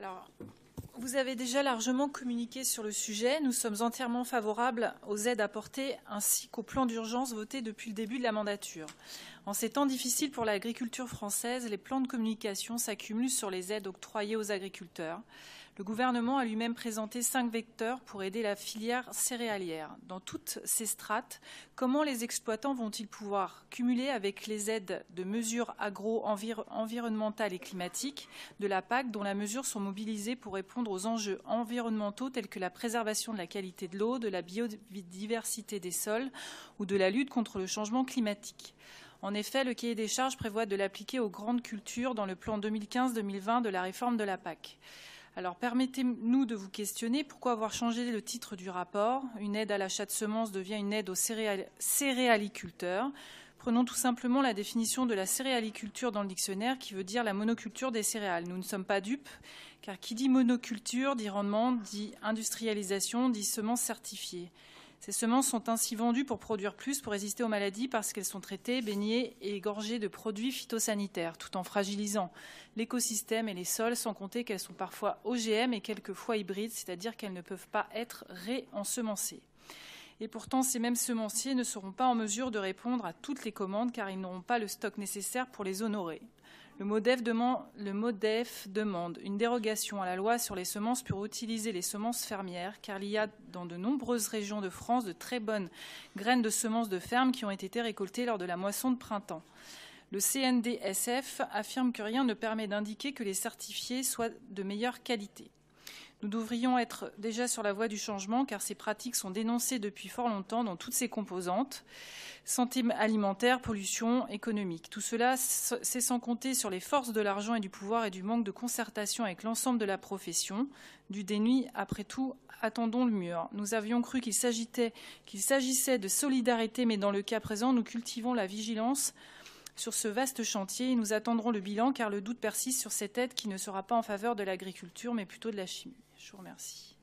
Alors, vous avez déjà largement communiqué sur le sujet. Nous sommes entièrement favorables aux aides apportées ainsi qu'au plan d'urgence voté depuis le début de la mandature. En ces temps difficiles pour l'agriculture française, les plans de communication s'accumulent sur les aides octroyées aux agriculteurs. Le gouvernement a lui-même présenté 5 vecteurs pour aider la filière céréalière. Dans toutes ces strates, comment les exploitants vont-ils pouvoir cumuler avec les aides de mesures agro-environnementales et climatiques de la PAC, dont les mesures sont mobilisées pour répondre aux enjeux environnementaux tels que la préservation de la qualité de l'eau, de la biodiversité des sols ou de la lutte contre le changement climatique? En effet, le cahier des charges prévoit de l'appliquer aux grandes cultures dans le plan 2015-2020 de la réforme de la PAC. Alors, permettez-nous de vous questionner pourquoi avoir changé le titre du rapport. Une aide à l'achat de semences devient une aide aux céréaliculteurs. Prenons tout simplement la définition de la céréaliculture dans le dictionnaire qui veut dire la monoculture des céréales. Nous ne sommes pas dupes, car qui dit monoculture dit rendement, dit industrialisation, dit semences certifiées. Ces semences sont ainsi vendues pour produire plus, pour résister aux maladies, parce qu'elles sont traitées, baignées et égorgées de produits phytosanitaires, tout en fragilisant l'écosystème et les sols, sans compter qu'elles sont parfois OGM et quelquefois hybrides, c'est-à-dire qu'elles ne peuvent pas être réensemencées. Et pourtant, ces mêmes semenciers ne seront pas en mesure de répondre à toutes les commandes, car ils n'auront pas le stock nécessaire pour les honorer. Le MODEF demande une dérogation à la loi sur les semences pour utiliser les semences fermières, car il y a dans de nombreuses régions de France de très bonnes graines de semences de ferme qui ont été récoltées lors de la moisson de printemps. Le CNDSF affirme que rien ne permet d'indiquer que les certifiés soient de meilleure qualité. Nous devrions être déjà sur la voie du changement, car ces pratiques sont dénoncées depuis fort longtemps dans toutes ses composantes. Santé alimentaire, pollution, économique. Tout cela, c'est sans compter sur les forces de l'argent et du pouvoir et du manque de concertation avec l'ensemble de la profession. Du déni, après tout, attendons le mur. Nous avions cru qu'il s'agissait de solidarité, mais dans le cas présent, nous cultivons la vigilance sur ce vaste chantier et nous attendrons le bilan, car le doute persiste sur cette aide qui ne sera pas en faveur de l'agriculture, mais plutôt de la chimie. Je vous remercie.